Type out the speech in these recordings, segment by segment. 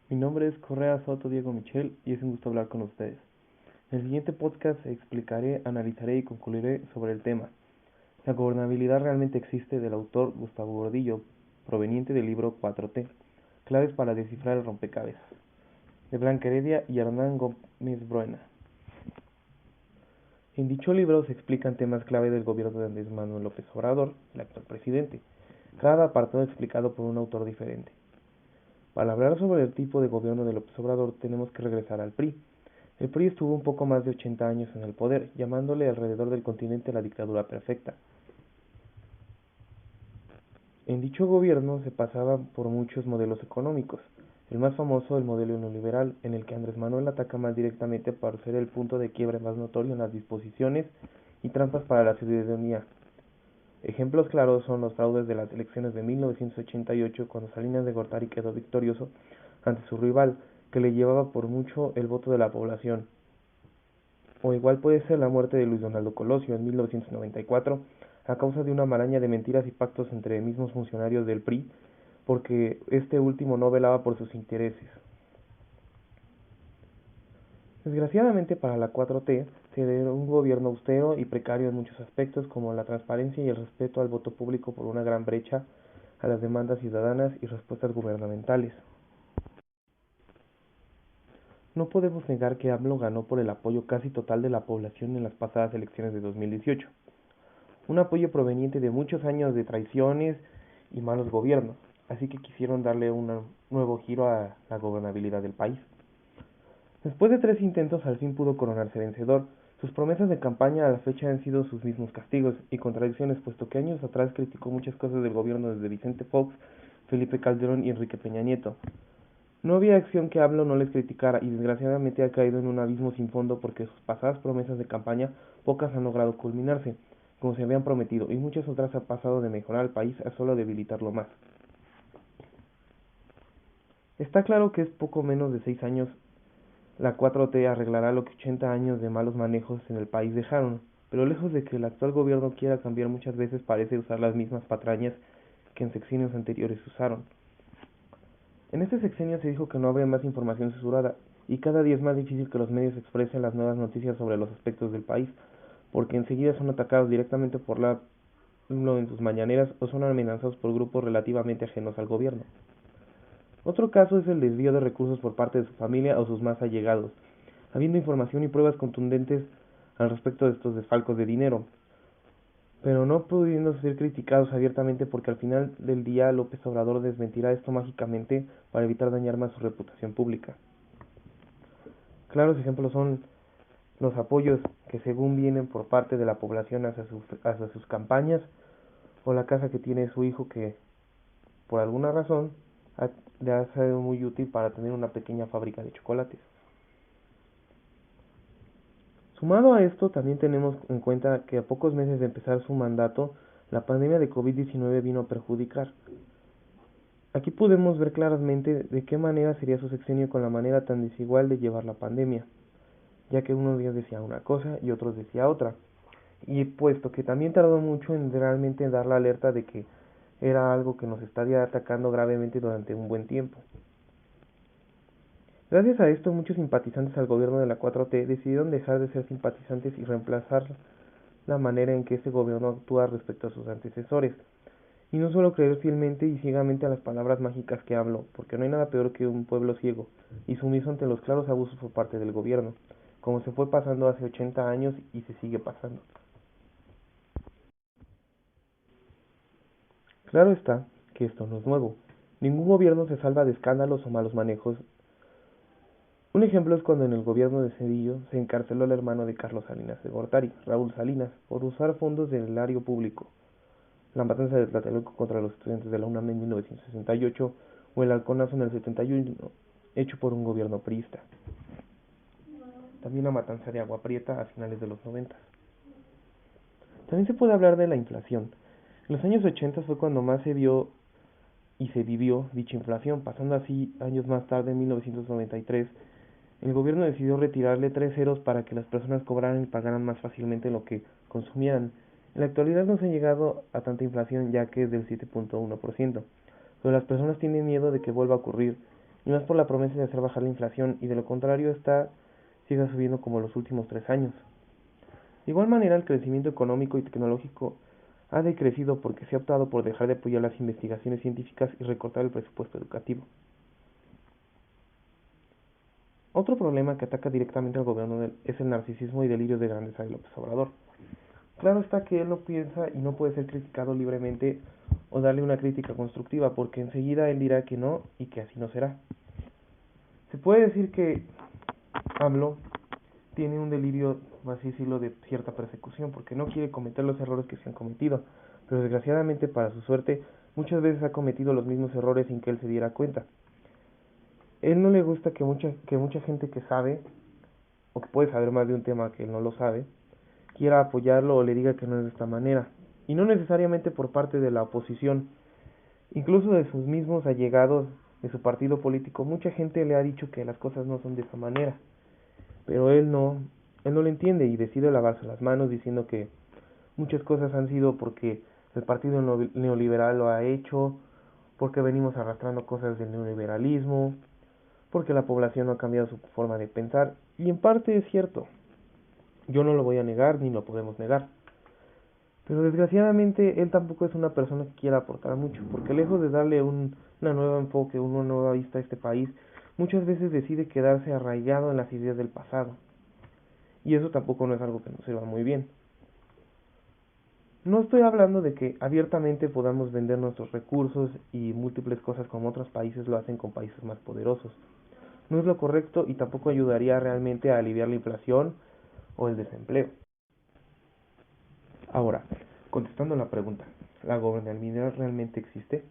Mi nombre es Correa Soto Diego Michel y es un gusto hablar con ustedes. En el siguiente podcast explicaré, analizaré y concluiré sobre el tema. ¿La gobernabilidad realmente existe? Del autor Gustavo Gordillo, proveniente del libro 4T, claves para descifrar el rompecabezas, de Blanca Heredia y Hernán Gómez Bruena. En dicho libro se explican temas clave del gobierno de Andrés Manuel López Obrador, el actual presidente, cada apartado explicado por un autor diferente. Para hablar sobre el tipo de gobierno de López Obrador tenemos que regresar al PRI. El PRI estuvo un poco más de 80 años en el poder, llamándole alrededor del continente la dictadura perfecta. En dicho gobierno se pasaba por muchos modelos económicos, el más famoso el modelo neoliberal, en el que Andrés Manuel ataca más directamente por ser el punto de quiebre más notorio en las disposiciones y trampas para la ciudadanía. Ejemplos claros son los fraudes de las elecciones de 1988, cuando Salinas de Gortari quedó victorioso ante su rival, que le llevaba por mucho el voto de la población. O igual puede ser la muerte de Luis Donaldo Colosio en 1994, a causa de una maraña de mentiras y pactos entre mismos funcionarios del PRI, porque este último no velaba por sus intereses. Desgraciadamente para la 4T, se dio un gobierno austero y precario en muchos aspectos, como la transparencia y el respeto al voto público por una gran brecha a las demandas ciudadanas y respuestas gubernamentales. No podemos negar que AMLO ganó por el apoyo casi total de la población en las pasadas elecciones de 2018, un apoyo proveniente de muchos años de traiciones y malos gobiernos, así que quisieron darle un nuevo giro a la gobernabilidad del país. Después de 3 intentos al fin pudo coronarse vencedor. Sus promesas de campaña a la fecha han sido sus mismos castigos y contradicciones, puesto que años atrás criticó muchas cosas del gobierno desde Vicente Fox, Felipe Calderón y Enrique Peña Nieto. No había acción que AMLO no les criticara y desgraciadamente ha caído en un abismo sin fondo porque sus pasadas promesas de campaña pocas han logrado culminarse, como se habían prometido, y muchas otras han pasado de mejorar al país a solo debilitarlo más. Está claro que es poco menos de 6 años. La 4T arreglará lo que 80 años de malos manejos en el país dejaron, pero lejos de que el actual gobierno quiera cambiar, muchas veces parece usar las mismas patrañas que en sexenios anteriores usaron. En este sexenio se dijo que no habría más información censurada, y cada día es más difícil que los medios expresen las nuevas noticias sobre los aspectos del país, porque enseguida son atacados directamente por la en sus mañaneras o son amenazados por grupos relativamente ajenos al gobierno. Otro caso es el desvío de recursos por parte de su familia o sus más allegados, habiendo información y pruebas contundentes al respecto de estos desfalcos de dinero, pero no pudiendo ser criticados abiertamente, porque al final del día López Obrador desmentirá esto mágicamente para evitar dañar más su reputación pública. Claros ejemplos son los apoyos que según vienen por parte de la población hacia sus campañas, o la casa que tiene su hijo, que por alguna razón le ha sido muy útil para tener una pequeña fábrica de chocolates. Sumado a esto, también tenemos en cuenta que a pocos meses de empezar su mandato, la pandemia de COVID-19 vino a perjudicar. Aquí podemos ver claramente de qué manera sería su sexenio con la manera tan desigual de llevar la pandemia, ya que unos días decía una cosa y otros decía otra, y puesto que también tardó mucho en realmente dar la alerta de que era algo que nos estaría atacando gravemente durante un buen tiempo. Gracias a esto, muchos simpatizantes al gobierno de la 4T decidieron dejar de ser simpatizantes y reemplazar la manera en que este gobierno actúa respecto a sus antecesores, y no solo creer fielmente y ciegamente a las palabras mágicas que hablo, porque no hay nada peor que un pueblo ciego y sumiso ante los claros abusos por parte del gobierno, como se fue pasando hace 80 años y se sigue pasando. Claro está que esto no es nuevo. Ningún gobierno se salva de escándalos o malos manejos. Un ejemplo es cuando en el gobierno de Cedillo se encarceló al hermano de Carlos Salinas de Gortari, Raúl Salinas, por usar fondos del erario público, la matanza de Tlatelolco contra los estudiantes de la UNAM en 1968 o el halconazo en el 71, hecho por un gobierno priista. También la matanza de Agua Prieta a finales de los 90. También se puede hablar de la inflación. En los años 80 fue cuando más se vio y se vivió dicha inflación, pasando así años más tarde, en 1993, el gobierno decidió retirarle 3 ceros para que las personas cobraran y pagaran más fácilmente lo que consumieran. En la actualidad no se ha llegado a tanta inflación, ya que es del 7.1%, pero las personas tienen miedo de que vuelva a ocurrir, y más por la promesa de hacer bajar la inflación, y de lo contrario esta siga subiendo como los últimos 3 años. De igual manera, el crecimiento económico y tecnológico ha decrecido porque se ha optado por dejar de apoyar las investigaciones científicas y recortar el presupuesto educativo. Otro problema que ataca directamente al gobierno es el narcisismo y delirio de grandeza de López Obrador. Claro está que él no piensa y no puede ser criticado libremente o darle una crítica constructiva, porque enseguida él dirá que no y que así no será. Se puede decir que AMLO tiene un delirio, así decirlo, de cierta persecución, porque no quiere cometer los errores que se han cometido, pero desgraciadamente para su suerte muchas veces ha cometido los mismos errores sin que él se diera cuenta. Él no le gusta que mucha gente que sabe, o que puede saber más de un tema que él no lo sabe, quiera apoyarlo o le diga que no es de esta manera, y no necesariamente por parte de la oposición, incluso de sus mismos allegados de su partido político. Mucha gente le ha dicho que las cosas no son de esa manera, pero él no lo entiende y decide lavarse las manos diciendo que muchas cosas han sido porque el partido neoliberal lo ha hecho, porque venimos arrastrando cosas del neoliberalismo, porque la población no ha cambiado su forma de pensar, y en parte es cierto. Yo no lo voy a negar ni lo podemos negar. Pero desgraciadamente él tampoco es una persona que quiera aportar mucho, porque lejos de darle una nueva enfoque, una nueva vista a este país, muchas veces decide quedarse arraigado en las ideas del pasado. Y eso tampoco no es algo que nos sirva muy bien. No estoy hablando de que abiertamente podamos vender nuestros recursos y múltiples cosas como otros países lo hacen con países más poderosos. No es lo correcto y tampoco ayudaría realmente a aliviar la inflación o el desempleo. Ahora, contestando la pregunta, ¿la gobernabilidad realmente existe?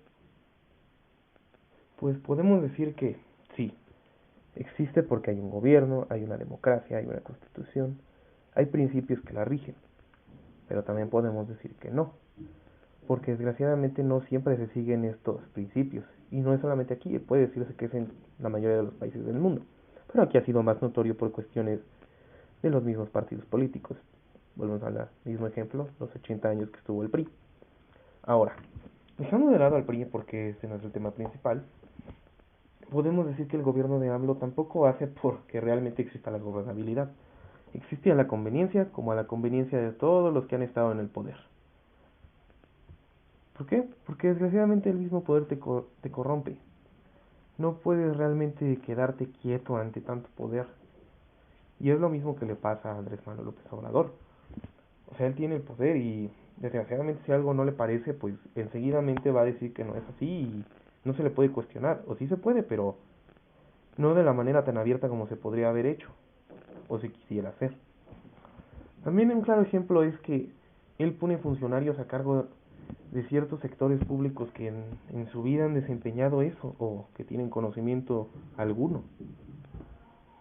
Pues podemos decir que sí, existe porque hay un gobierno, hay una democracia, hay una constitución, hay principios que la rigen, pero también podemos decir que no, porque desgraciadamente no siempre se siguen estos principios, y no es solamente aquí, puede decirse que es en la mayoría de los países del mundo, pero aquí ha sido más notorio por cuestiones de los mismos partidos políticos. Volvemos al mismo ejemplo, los 80 años que estuvo el PRI. Ahora, dejando de lado al PRI porque ese no es el tema principal, podemos decir que el gobierno de AMLO tampoco hace porque realmente exista la gobernabilidad. Existe a la conveniencia como a la conveniencia de todos los que han estado en el poder. ¿Por qué? Porque desgraciadamente el mismo poder te corrompe. No puedes realmente quedarte quieto ante tanto poder. Y es lo mismo que le pasa a Andrés Manuel López Obrador. O sea, él tiene el poder y desgraciadamente si algo no le parece, pues enseguidamente va a decir que no es así y no se le puede cuestionar. O sí se puede, pero no de la manera tan abierta como se podría haber hecho, o se quisiera hacer. También un claro ejemplo es que él pone funcionarios a cargo de ciertos sectores públicos que en su vida han desempeñado eso, o que tienen conocimiento alguno.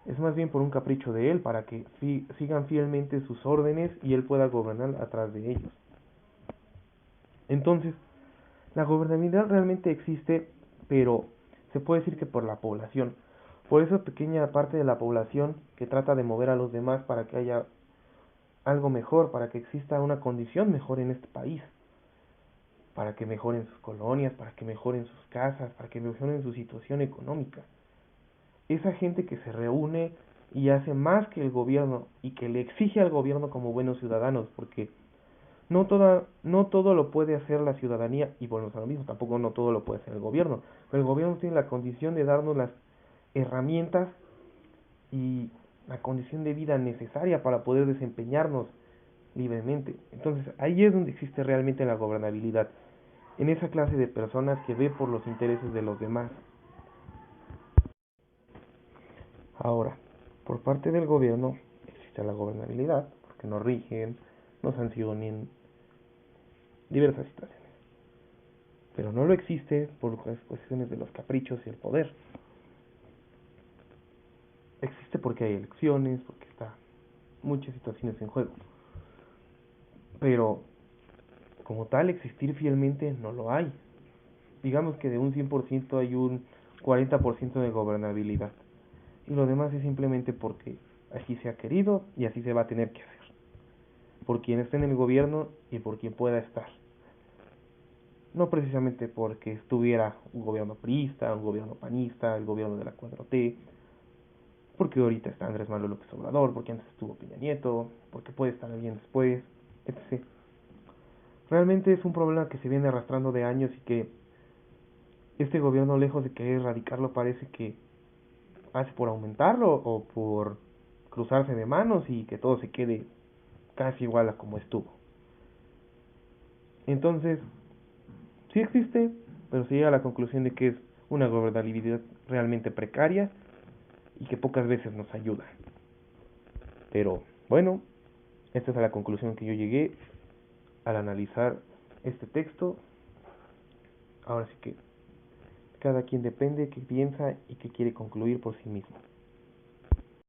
Es más bien por un capricho de él, para que sigan fielmente sus órdenes y él pueda gobernar atrás de ellos. Entonces, la gobernabilidad realmente existe, pero se puede decir que por la población, por esa pequeña parte de la población que trata de mover a los demás para que haya algo mejor, para que exista una condición mejor en este país, para que mejoren sus colonias, para que mejoren sus casas, para que mejoren su situación económica. Esa gente que se reúne y hace más que el gobierno y que le exige al gobierno como buenos ciudadanos, porque no todo lo puede hacer la ciudadanía, y volvemos a lo mismo, tampoco no todo lo puede hacer el gobierno, pero el gobierno tiene la condición de darnos las herramientas y la condición de vida necesaria para poder desempeñarnos libremente. Entonces ahí es donde existe realmente la gobernabilidad, en esa clase de personas que ve por los intereses de los demás. Ahora, por parte del gobierno existe la gobernabilidad, porque nos rigen, nos sancionan diversas situaciones, pero no lo existe por las cuestiones de los caprichos y el poder. Existe porque hay elecciones, porque está muchas situaciones en juego, pero como tal existir fielmente no lo hay. Digamos que de un 100% hay un 40% de gobernabilidad, y lo demás es simplemente porque así se ha querido y así se va a tener que hacer, por quien esté en el gobierno y por quien pueda estar. no precisamente porque estuviera un gobierno priista, un gobierno panista, el gobierno de la 4T, porque ahorita está Andrés Manuel López Obrador, porque antes estuvo Peña Nieto, porque puede estar alguien después, etc. Realmente es un problema que se viene arrastrando de años y que este gobierno, lejos de querer erradicarlo, parece que hace por aumentarlo o por cruzarse de manos y que todo se quede casi igual a como estuvo. Entonces, sí existe, pero se llega a la conclusión de que es una gobernabilidad realmente precaria y que pocas veces nos ayuda. Pero bueno, esta es la conclusión que yo llegué al analizar este texto. Ahora sí que cada quien depende qué piensa y qué quiere concluir por sí mismo.